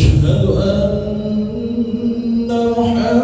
أشهد أن محمدا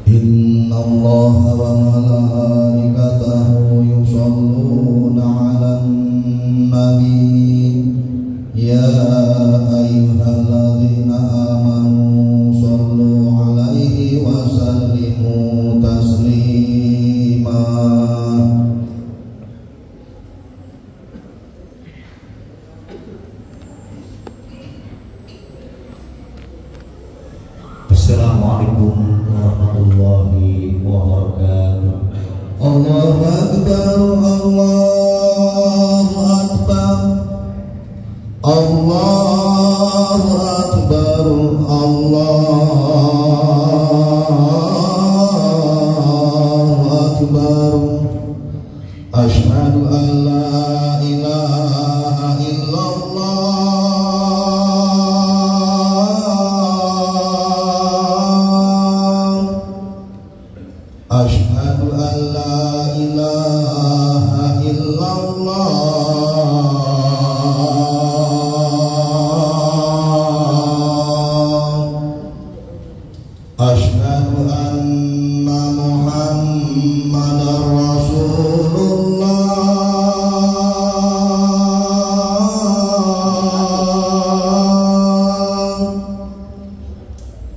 إن الله وملائكته يصلون على النبي يا أيها الذين آمنوا صلوا عليه وسلموا تسليما. Assalamualaikum warahmatullahi wabarakatuh. Allahu akbar, Allahu akbar, Allahu akbar, Allahu akbar. Asyhadu an la ilaha illallah. Asyhadu an la ilaha illallah. Asyhadu anna Muhammadar Rasulullah.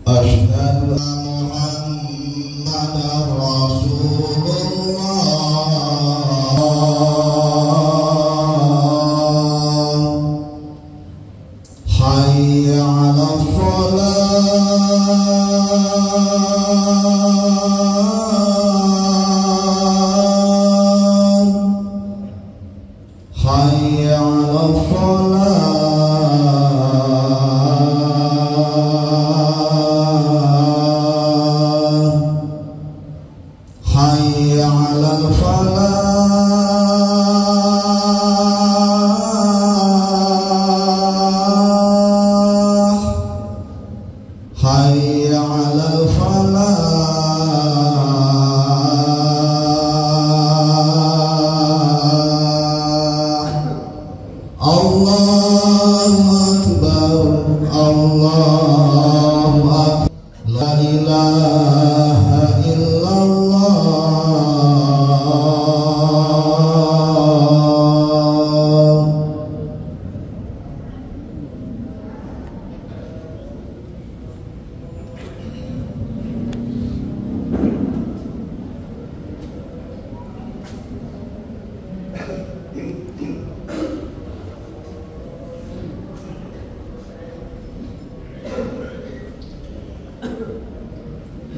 Asyhadu anna Muhammadar Rasulullah. Hayya 'alas shalah. Hayya 'alas shalah. Hayya 'alal falah. Hayya 'alal falah. Allahu akbar, Allahu akbar. La ilaha illallah.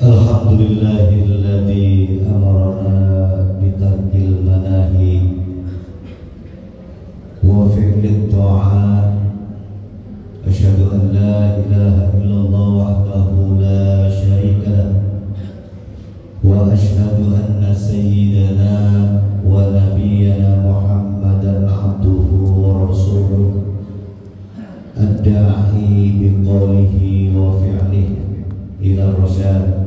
Alhamdulillahilladzi amarana bitarkil manahi wa fi'lit ta'at. Asyhadu an la ilaha illallah wahdahu la syarika lah wa asyhadu anna sayyidana wa nabiyyana Muhammadan abduhu wa rasuluh ad-da'i biqaulihi wa fi'lihi ila rasyad.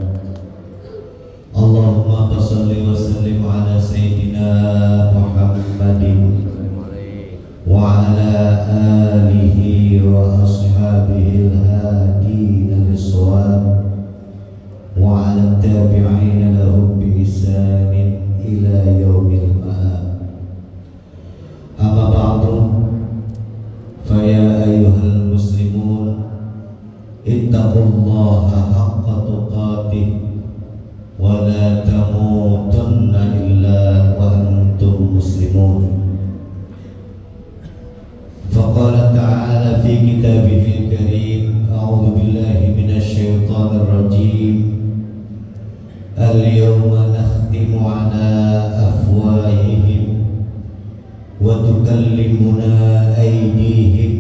Allahumma salli wa sallim ala sayyidina Muhammadin wa ala alihi wa ashabihi al-hadina lis-shawab wa ala tabi'ina lahum bi ihsanin ila yaumil ma'ad. Amma ba'du, fa ya ayyuhal muslimun ittaqullaha haqqa tuqatih wa la tamutunna illa wa antum muslimun. Faqala ta'ala fi kitabihil karim العليم أعوذ بالله من الشيطان الرجيم اليوم نختم على أفواههم وتكلمنا أيديهم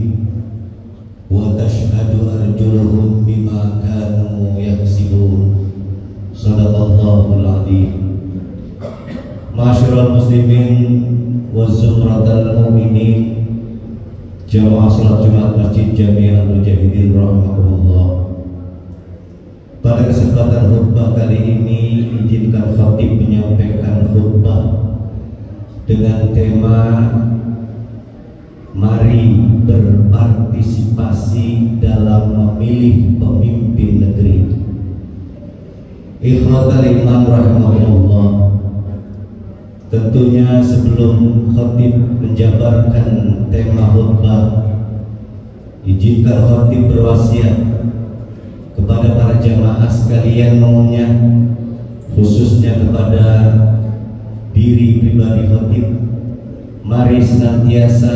وتشهد أرجلهم بما كانوا يكسبون صدق الله العظيم. Ma'asyiral muslimin wa zumratal mu'minin, jamaah salat Jumat Masjid Jami'ah Mujahidin rahimahullah. Pada kesempatan khutbah kali ini izinkan khatib menyampaikan khutbah dengan tema mari berpartisipasi dalam memilih pemimpin negeri. Ikhwatal iman rahimahullah. Tentunya sebelum khatib menjabarkan tema khutbah, izinkan khatib berwasiat kepada para jamaah sekalian maunya, khususnya kepada diri pribadi khatib, mari senantiasa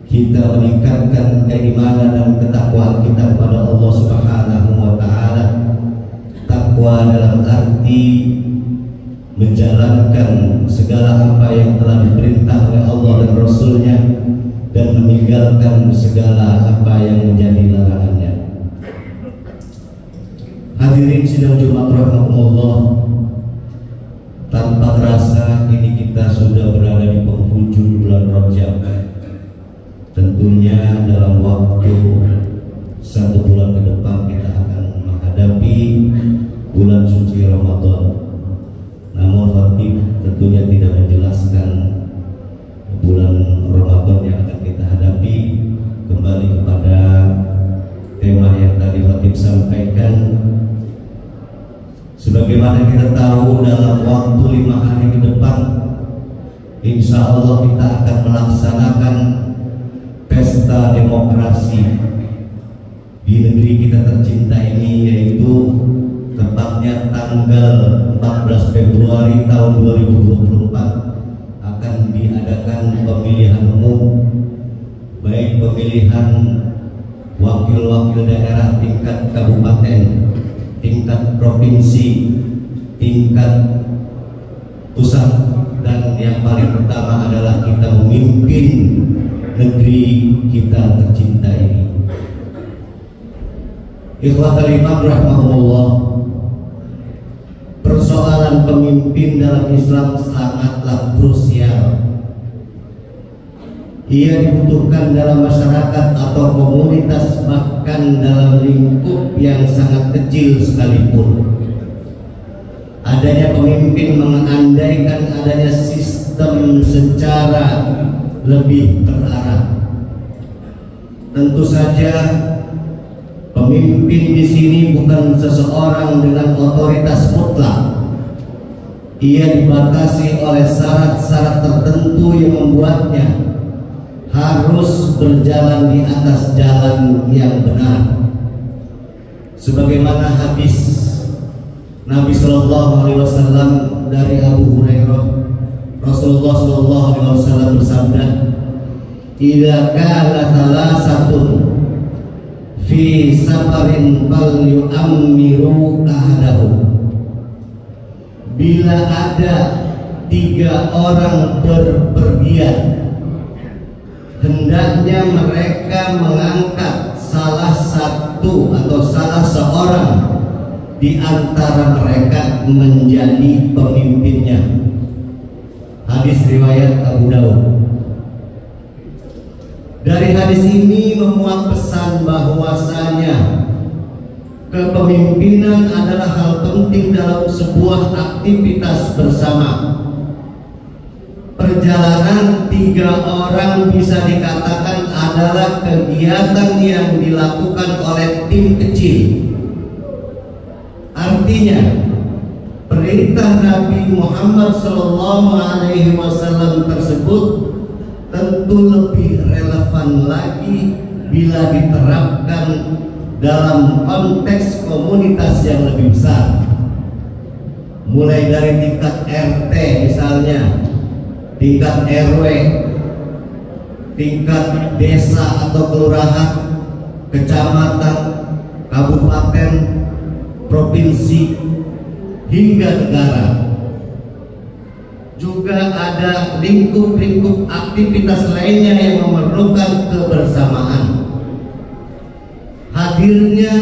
kita meningkatkan keimanan dan ketakwaan kita kepada Allah Subhanahu wa taala. Takwa dalam arti menjalankan segala apa yang telah diperintah oleh Allah dan Rasulnya dan meninggalkan segala apa yang menjadi larangannya. Hadirin sidang Jumat rahimahumullah, tanpa terasa kini kita sudah berada di penghujung bulan Rajab. Tentunya dalam waktu 1 bulan ke depan kita akan menghadapi bulan suci Ramadan. Namun khatib tentunya tidak menjelaskan bulan Ramadan yang akan kita hadapi. Kembali kepada tema yang tadi khatib sampaikan. Sebagaimana kita tahu, dalam waktu 5 hari ke depan insya Allah kita akan melaksanakan pesta demokrasi di negeri kita tercinta ini, yaitu tepatnya tanggal 14 Februari tahun 2024 akan diadakan pemilihan umum, baik pemilihan wakil-wakil daerah tingkat kabupaten, tingkat provinsi, tingkat pusat, dan yang paling pertama adalah kita memimpin negeri kita tercinta ini. Ikhwatal iman rahimahullah, persoalan pemimpin dalam Islam sangatlah krusial. Ia dibutuhkan dalam masyarakat atau komunitas, bahkan dalam lingkup yang sangat kecil sekalipun. Adanya pemimpin mengandaikan adanya sistem secara lebih terarah. Tentu saja pemimpin di sini bukan seseorang dengan otoritas mutlak. Ia dibatasi oleh syarat-syarat tertentu yang membuatnya harus berjalan di atas jalan yang benar. Sebagaimana hadis Nabi Shallallahu Alaihi Wasallam dari Abu Hurairah, Rasulullah Shallallahu Alaihi Wasallam bersabda, "Idza kana salasatun fi safarin fal yu'ammiru ahadahu." Bila ada 3 orang berpergian, hendaknya mereka mengangkat salah satu atau salah seorang di antara mereka menjadi pemimpinnya. Hadis riwayat Abu Daud. Dari hadis ini memuat pesan bahwasanya kepemimpinan adalah hal penting dalam sebuah aktivitas bersama. Perjalanan 3 orang bisa dikatakan adalah kegiatan yang dilakukan oleh tim kecil. Artinya, perintah Nabi Muhammad SAW tersebut tentu lebih relevan lagi bila diterapkan dalam konteks komunitas yang lebih besar, mulai dari tingkat RT misalnya, tingkat RW, tingkat desa atau kelurahan, kecamatan, kabupaten, provinsi, hingga negara. Juga ada lingkup-lingkup aktivitas lainnya yang memerlukan kebersamaan. Hadirnya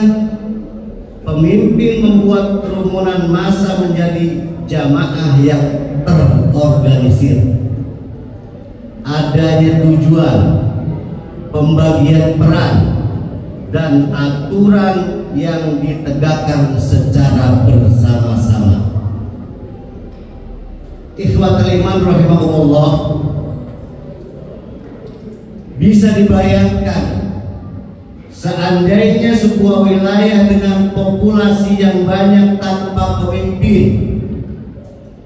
pemimpin membuat kerumunan massa menjadi jamaah yang terorganisir. Adanya tujuan, pembagian peran, dan aturan yang ditegakkan secara bersama-sama. Ikhwatul iman rahimakumullah, bisa dibayangkan seandainya sebuah wilayah dengan populasi yang banyak tanpa pemimpin,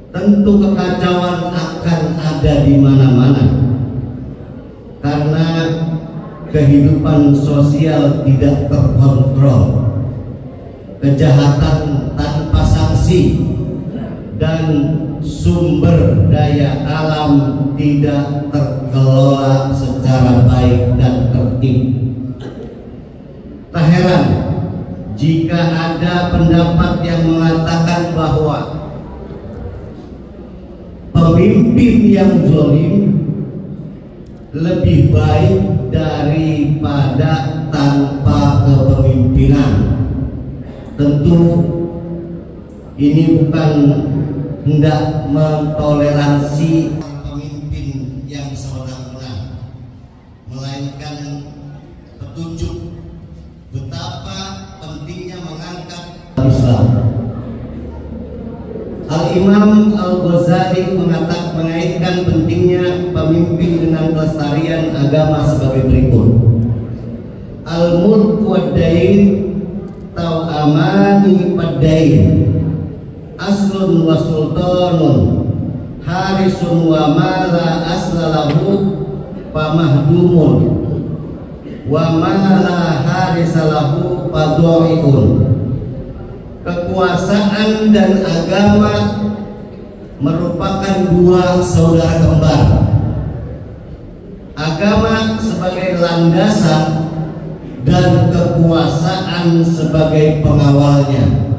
tentu kekacauan akan ada di mana-mana, karena kehidupan sosial tidak terkontrol, kejahatan tanpa sanksi, dan sumber daya alam tidak terkelola secara baik dan tertib. Tak heran jika ada pendapat yang mengatakan bahwa pemimpin yang zalim lebih baik daripada tanpa kepemimpinan. Tentu ini bukan hendak mentoleransi pemimpin yang sewenang-wenang, melainkan petunjuk betapa pentingnya mengangkat Islam. Al-Imam Al-Ghazali mengaitkan pentingnya pemimpin dengan kelestarian agama sebagai berikut. Al-mulk wad-dain tau amani pad-dain, aslun wa sultanun, harisun wa mala aslalahu pamahdumun, wa mala harisalahu padoiun. Kekuasaan dan agama merupakan dua saudara kembar. Agama sebagai landasan dan kekuasaan sebagai pengawalnya.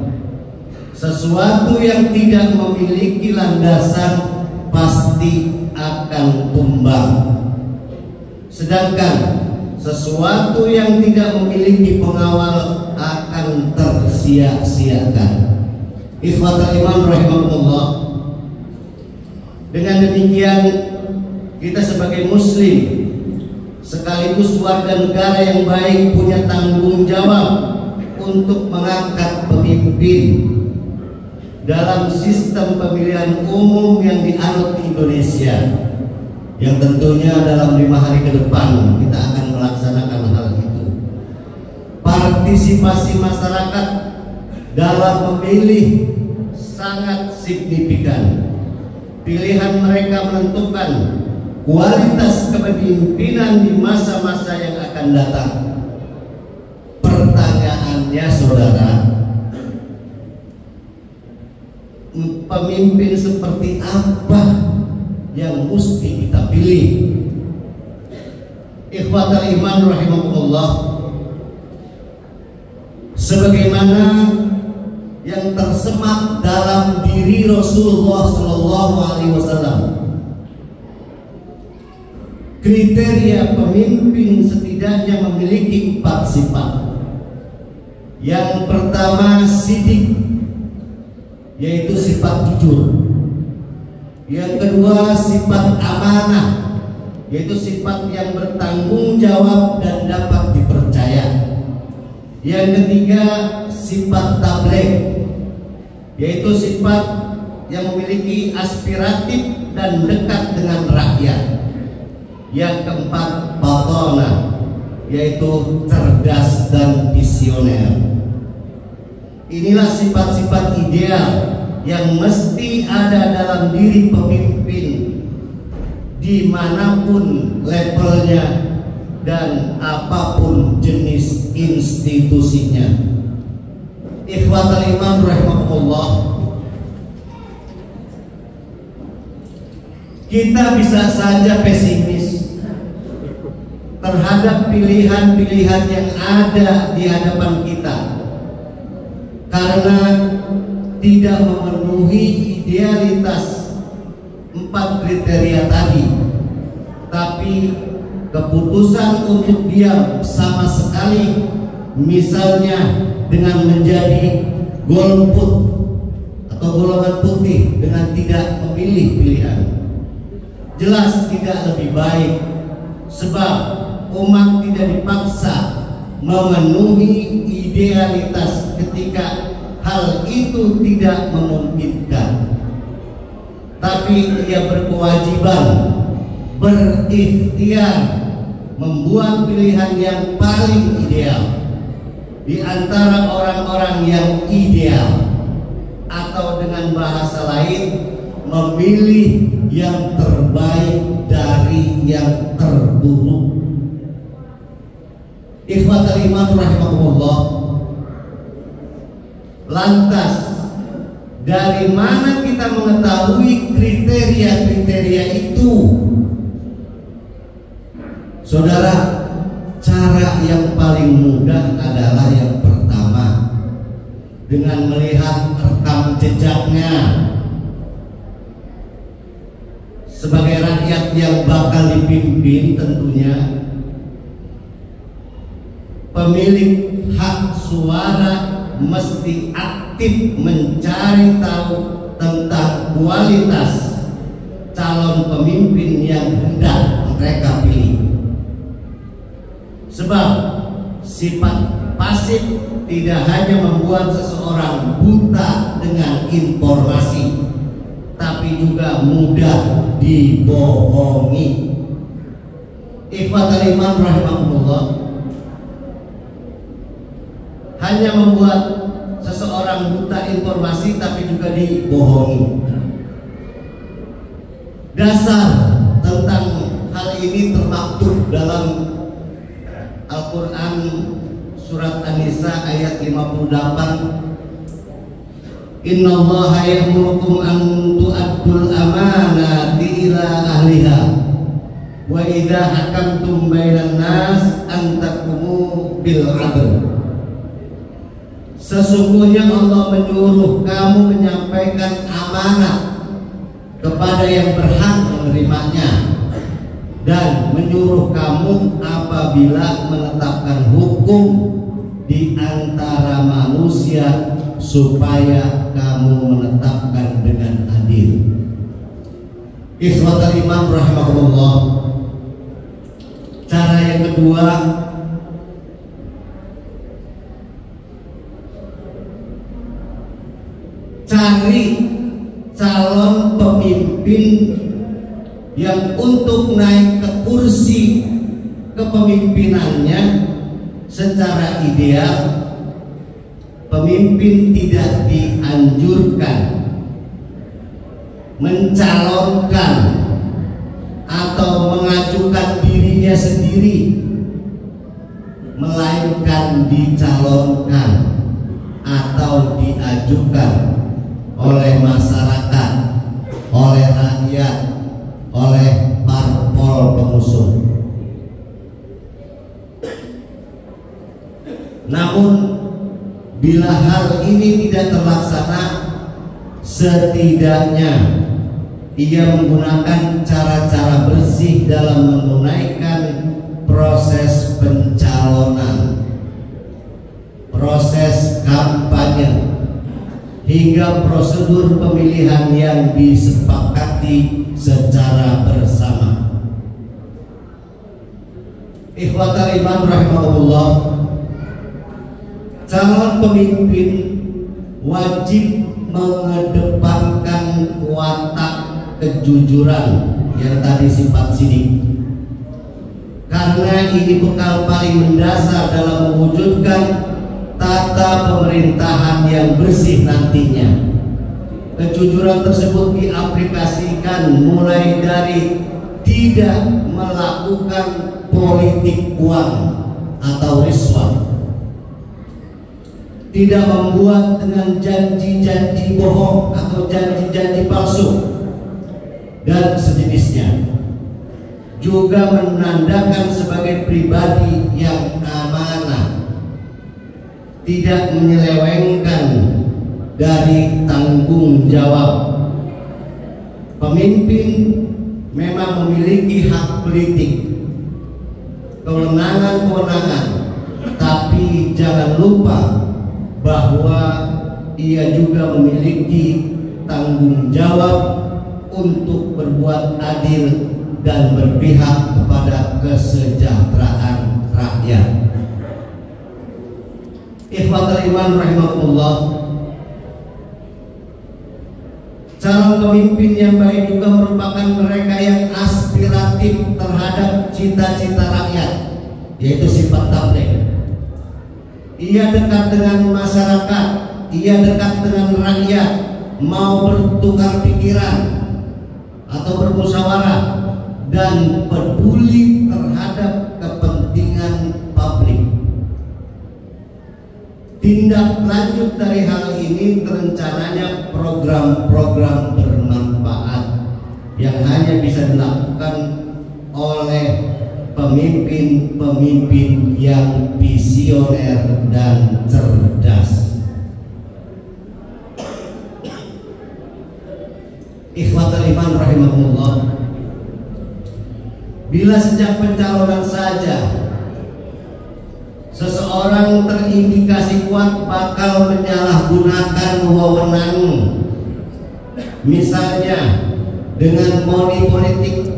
Sesuatu yang tidak memiliki landasan pasti akan tumbang. Sedangkan sesuatu yang tidak memiliki pengawal akan tersia-siakan. Ikhwatul iman rahimahullah. Dengan demikian, kita sebagai muslim sekaligus warga negara yang baik punya tanggung jawab untuk mengangkat pemimpin dalam sistem pemilihan umum yang dianut di Indonesia, yang tentunya dalam 5 hari ke depan kita akan melaksanakan hal itu. Partisipasi masyarakat dalam memilih sangat signifikan. Pilihan mereka menentukan kualitas kepemimpinan di masa-masa yang akan datang. Pertanyaannya, saudara, pemimpin seperti apa yang mesti kita pilih? Ikhwatul iman rahimakumullah, sebagaimana yang tersemat dalam diri Rasulullah Shallallahu Alaihi Wasallam, kriteria pemimpin setidaknya memiliki 4 sifat. Yang pertama, sidik, yaitu sifat jujur. Yang kedua, sifat amanah, yaitu sifat yang bertanggung jawab dan dapat dipercaya. Yang ketiga, sifat tabligh, yaitu sifat yang memiliki aspiratif dan dekat dengan rakyat. Yang keempat, batonah, yaitu cerdas dan visioner. Inilah sifat-sifat ideal yang mesti ada dalam diri pemimpin dimanapun levelnya dan apapun jenis institusinya. Ikhwatul iman rahimahullah, kita bisa saja pesimis terhadap pilihan-pilihan yang ada di hadapan kita, karena tidak memenuhi idealitas 4 kriteria tadi, tapi keputusan untuk diam sama sekali, misalnya dengan menjadi golput atau golongan putih dengan tidak memilih pilihan, jelas tidak lebih baik, sebab umat tidak dipaksa memenuhi idealitas ketika hal itu tidak memungkinkan, tapi ia berkewajiban berikhtiar membuat pilihan yang paling ideal di antara orang-orang yang ideal, atau dengan bahasa lain memilih yang terbaik dari yang terburuk. Ikhwatal iman rahimakumullah. Lantas dari mana kita mengetahui kriteria-kriteria itu? Saudara, cara yang paling mudah adalah yang pertama, dengan melihat rekam jejaknya. Sebagai rakyat yang bakal dipimpin, tentunya pemilik hak suara mesti aktif mencari tahu tentang kualitas calon pemimpin yang hendak mereka pilih. Sebab sifat pasif tidak hanya membuat seseorang buta dengan informasi, tapi juga mudah dibohongi. Ikhwatal iman rahimakumullah. Hanya membuat seseorang buta informasi tapi juga dibohongi. Dasar tentang hal ini termaktub dalam Al-Quran surat An-Nisa ayat 58. Innallaha ya'murukum an tu'addul amanati ila ahliha wa idza hakamtum bainan nas an taqumu bil 'adl. Sesungguhnya Allah menyuruh kamu menyampaikan amanat kepada yang berhak menerimanya, dan menyuruh kamu apabila menetapkan hukum di antara manusia supaya kamu menetapkan dengan adil. Ikhwatal iman rahimahullah. Cara yang kedua, cari calon pemimpin yang untuk naik ke kursi kepemimpinannya secara ideal, pemimpin tidak dianjurkan mencalonkan atau mengajukan dirinya sendiri, melainkan dicalonkan atau diajukan oleh masyarakat, oleh rakyat, oleh parpol pengusung. Namun bila hal ini tidak terlaksana, setidaknya ia menggunakan cara-cara bersih dalam menunaikan proses pencalonan, proses kampanye, hingga prosedur pemilihan yang disepakati secara bersama. Ikhwatal iman rahimahullah. Calon pemimpin wajib mengedepankan watak kejujuran yang tadi sifat sidik, karena ini bekal paling mendasar dalam mewujudkan tata pemerintahan yang bersih nantinya. Kejujuran tersebut diaplikasikan mulai dari tidak melakukan politik uang atau riswah, tidak membuat dengan janji-janji bohong atau janji-janji palsu dan sejenisnya. juga menandakan sebagai pribadi yang amanah, tidak menyelewengkan dari tanggung jawab. Pemimpin memang memiliki hak politik, kewenangan-kewenangan, tapi jangan lupa bahwa ia juga memiliki tanggung jawab untuk berbuat adil dan berpihak kepada kesejahteraan rakyat. Ikhwatul iman rahimakumullah, calon pemimpin yang baik juga merupakan mereka yang aspiratif terhadap cita-cita rakyat, yaitu sifat tabligh. Ia dekat dengan masyarakat, ia dekat dengan rakyat, mau bertukar pikiran atau bermusyawarah dan peduli terhadap kepentingan publik. Tindak lanjut dari hal ini rencananya program-program bermanfaat yang hanya bisa dilakukan oleh pemimpin-pemimpin yang visioner dan cerdas. Ikhwatul iman rahimakumullah, bila sejak pencalonan saja seseorang terindikasi kuat bakal menyalahgunakan wewenang, misalnya dengan money politik,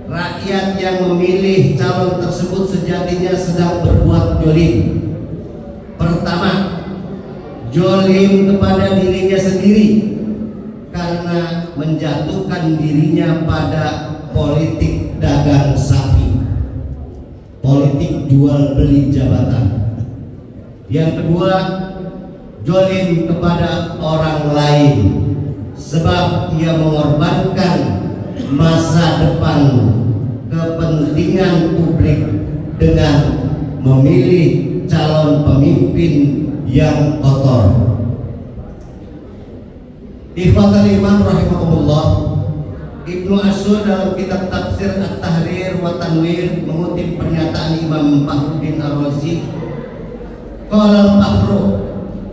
rakyat yang memilih calon tersebut sejatinya sedang berbuat jolim. Pertama, jolim kepada dirinya sendiri karena menjatuhkan dirinya pada politik dagang sapi, politik jual beli jabatan. Yang kedua, jolim kepada orang lain sebab ia mengorbankan masa depan kepentingan publik dengan memilih calon pemimpin yang kotor. Ikhwatul iman rahimakumullah, Ibnu Asyur dalam kitab Tafsir At-Tahrir wa Tanwir mengutip pernyataan Imam Fakhruddin Ar-Razi, qala al-Fakhru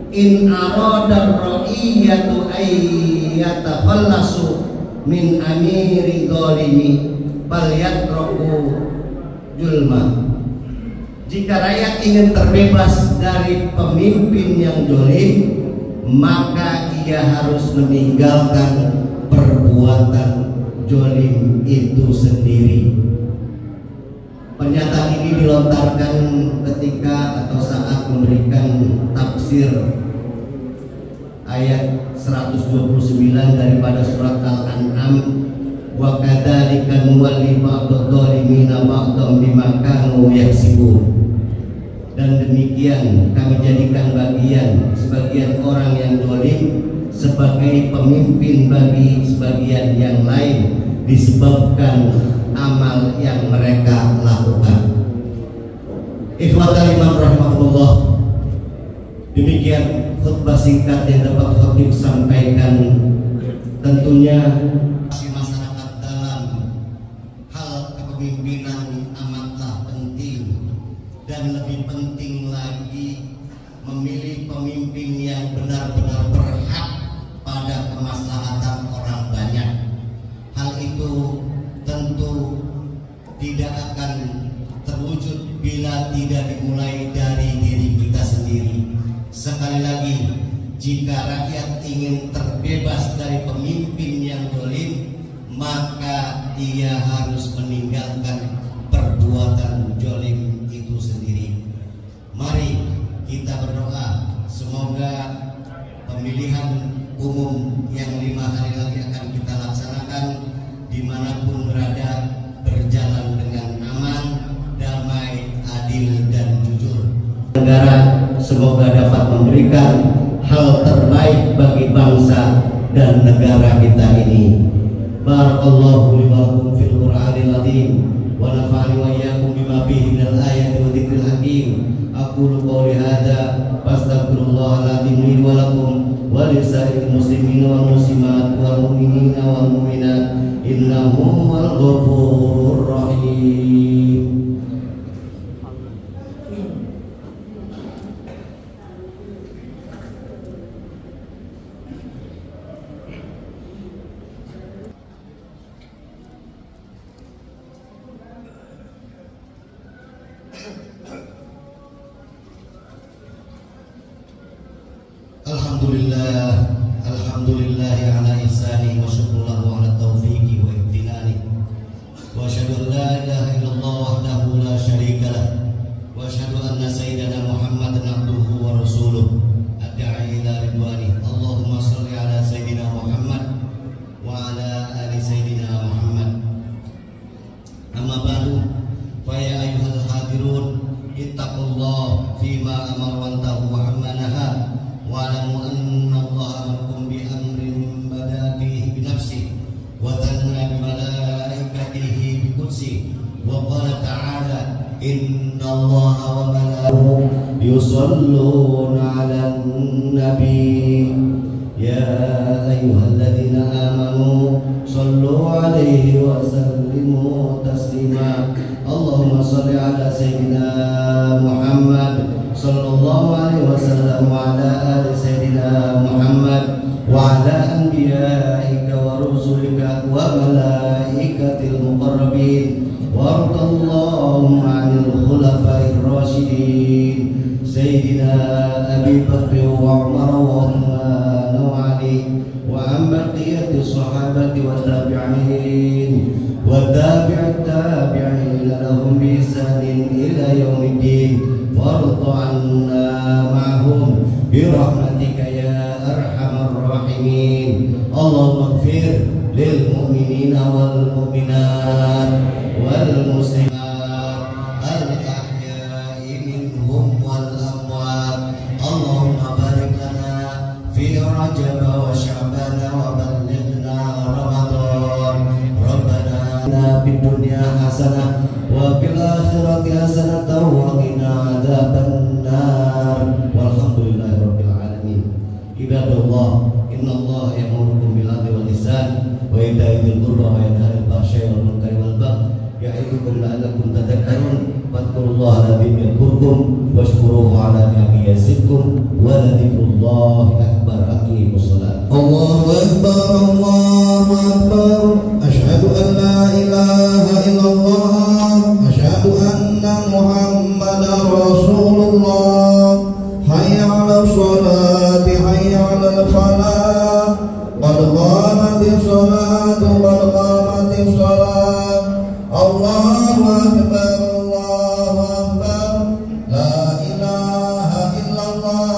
in arada ar-ra'iyatu ayyatafalasu min amiri zalimi falyatraku julma. Jika rakyat ingin terbebas dari pemimpin yang zalim, maka ia harus meninggalkan perbuatan zalim itu sendiri. Pernyataan ini dilontarkan ketika atau saat memberikan tafsir ayat 129 daripada surat Al-An'am, wa kadzalika nuwalli ba'dadh dhalimina ba'dhum bima kanu yaksibun. Dan demikian kami jadikan sebagian orang yang zalim sebagai pemimpin bagi sebagian yang lain disebabkan amal yang mereka lakukan. Ikhwatul iman rahimakumullah, demikian khutbah singkat yang dapat khatib sampaikan. Tentunya masyarakat dalam hal kepemimpinan amatlah penting, dan lebih penting lagi memilih pemimpin yang benar-benar berhak pada kemaslahatan orang banyak. Hal itu tentu tidak akan terwujud bila tidak dimulai dari diri kita sendiri. Sekali lagi, jika rakyat ingin terbebas dari pemimpin yang zalim, maka ia harus meninggalkan perbuatan zalim itu sendiri. Mari kita berdoa semoga pemilihan umum yang 5 hari lagi akan kita laksanakan dimanapun berada berjalan dengan aman, damai, adil, dan jujur. Negara semoga dapat memberikan hal terbaik bagi bangsa dan negara kita ini. Barakallahu li wa lakum fil Qur'anil azim wa nafa'ani wa iyyakum bima fihi minal ayati wa dzikril hakim. Aqulu qawli hadza fastaghfirullahal azim li wa lakum wa lisa'il muslimin wal muslimat wal mu'minina wal mu'minat innahu huwal ghafurur rahim. Alhamdulillah ala ihsani wa syukurlahu ala taufiqi wa ibtinani wa asyhadu an la ilaha illallah wahdahu la syarika lah wa asyhadu anna sayyidana Muhammadan abduhu wa rasuluh ad-da'i ila ridwani. Allahumma shalli ala sayyidina Muhammad wa ala ali sayyidina Muhammad. Amma ba'du, fa ya ayyuhal hadirun ittaqullah fima amara wa antahu wa amma naha wa'lamu anna Allah amarakum bi amrin bada'a bihi bi nafsihi wa thanna bi malaikatihi bi qudsihi wa qala ta'ala inna Allaha wa malaikatahu yusholluna 'alan nabi ya ayyuhalladzina amanu shallu 'alaihi wa sallimu taslima. Allahumma shalli 'ala sayyidina Muhammad sallallahu alaihi wasallam wa ala ali sayyidina Muhammad wa ala anbiya'ika wa rusulika wa malaikatil muqarrabin wa radallahu 'anil khulafa'ir rasyidin sayyidina Abi Bakr wa Umar wa Uthman wa Ali wa an baqiyati sahabati wa tabi'in wa tabi'at tabi'in lahum bi ihsanin ila yaumiddin warḍa 'anna ma'hum bi rahmatika ya arhamar rahimin. Allahumma ighfir lil mu'minina wal mu'minat wal muslimat al ahya'i minhum wal amwat. Allahumma barik lana fi Rajab wa Sya'ban wa ballighna Ramadan. Rabbana fid dunya hasanah wa fil akhirati hasanatan wa qina adzabannar. Walhamdulillahirabbil alamin. Ibadallah, innallaha ya'murukum bil 'adli wal ihsan wa ita'i dzil qurba wa yanha 'anil fahsya'i wal munkari wal baghi ya'idukum la'allakum tadhakkarun. Fadhkurullaha alladzi yadhkurkum washkuruhu 'ala ni'amihi yazidkum wa ladzikrullahi akbar. Aqimus shalah. Allahu akbar, Allahu akbar. Asyhadu an la ilaha illallah, asyhadu anna Muhammadar Rasulullah. Hayya 'alas sholati, hayya 'alal falah. Qad qamatis sholatu, qad qamatis sholat. Allahu akbar, Allahu akbar. La ilaha illallah.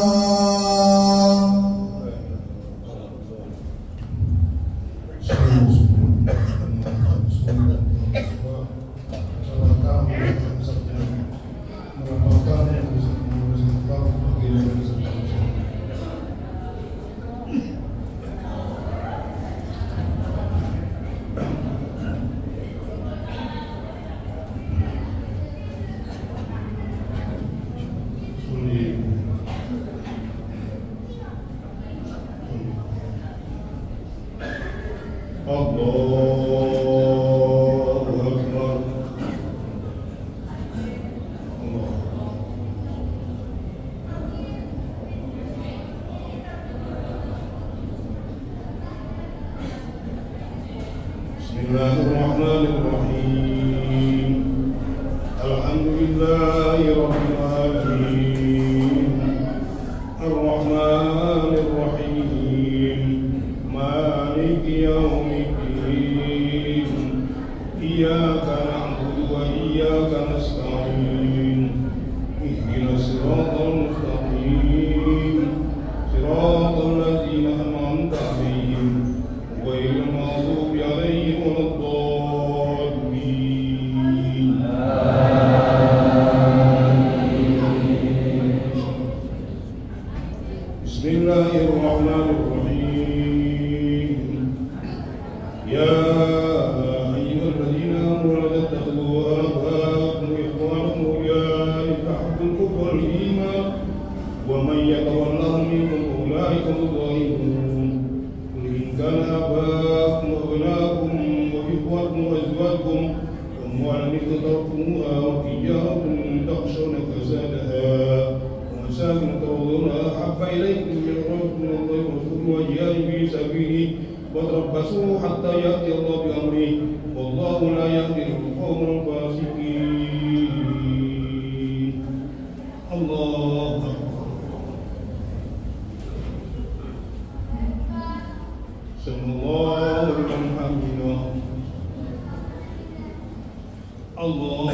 Bismillahirrahmanirrahim. Alhamdulillahirabbil alamin. Ar-Rahmanir Rahim. Maliki yaumiddin. Iyyaka na'budu wa iyyaka nasta'in. Ihdinas siratal mustaqim. Siratal ladzina an'amta 'alaihim ghairil maghdubi 'alaihim waladdallin. Bismillahirrahmanirrahim. Ya ayyuhalladzina amanu la tattakhidhu aba'akum wa ikhwanakum awliya'a ta'budu al-kufra wal iman wa man yatawallahum minkum fa ulaika hum adh-dhalimun. Qul in kana aba'akum wa abna'akum wa ترضون أحب إليكم من الله ورسوله وجهاد في سبيله وتربصوا حتى يأتي الله بأمره والله لا يهدي القوم الفاسقين. الله سمع الله لمن حمده. الله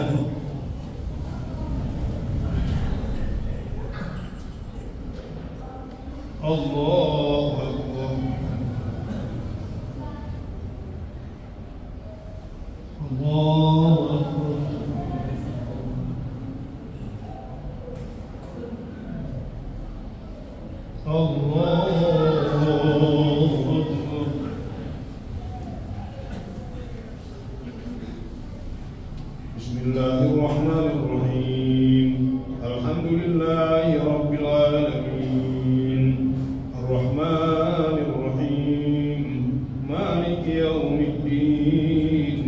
الله أكبر. الله أكبر. الله أكبر. بسم الله الرحمن الرحيم. الحمد لله رب العالمين الرحمن الرحيم مالك يوم الدين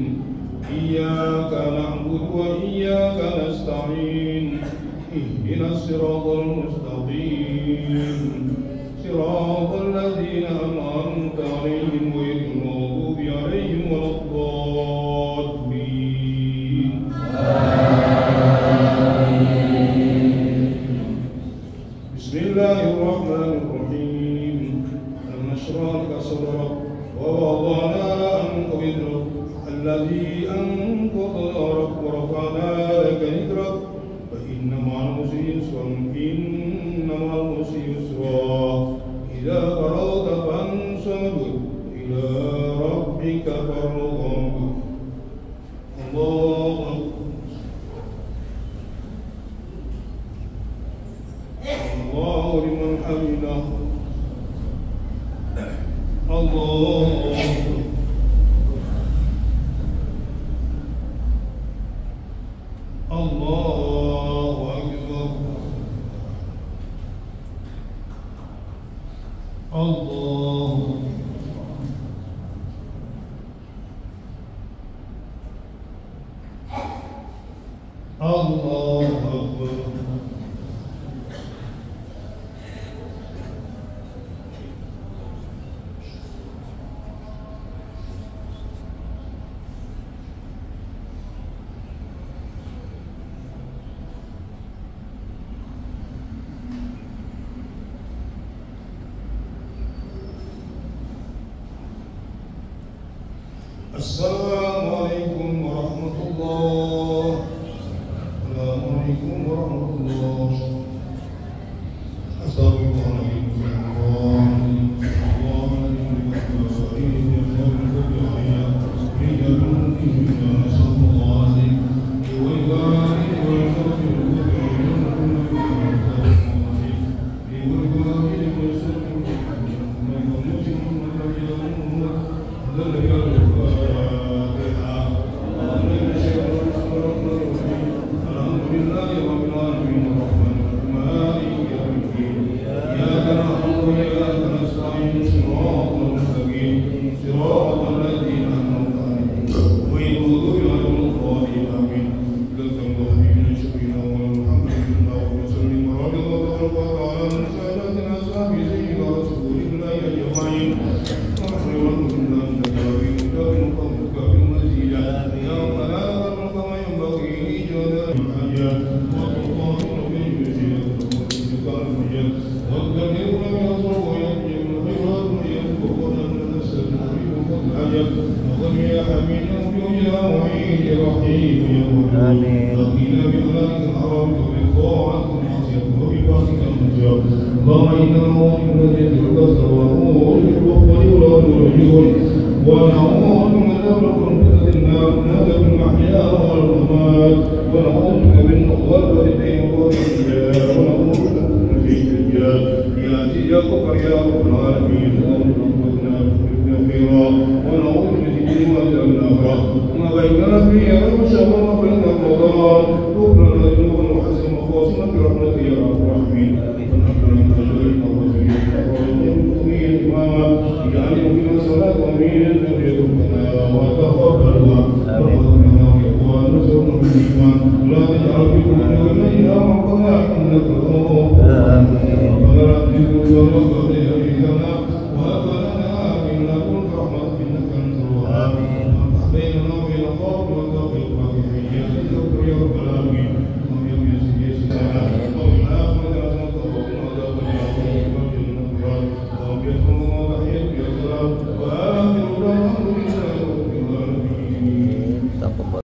إياك نعبد وإياك نستعين اهدنا الصراط المستقيم صراط الذين أنعمت عليهم غير المغضوب عليهم ولا الضالين. بسم الله الرحمن الرحيم. ألم نشرح لك صدرك ووضعنا عنك وزرك الذي أنقض ظهرك ورفعنا لك ذكرك فإن مع العسر يسرا إن مع العسر يسرا إذا فرغت فانصب إلى ربك فارغب. الله الله لمن حمده. الله الله أكبر. الله الله أكبر. السلام عليكم ورحمة الله. السلام عليكم ورحمة الله. ونعوذ بك من الآخرة وما بيننا فيها وشر ما بين القضاء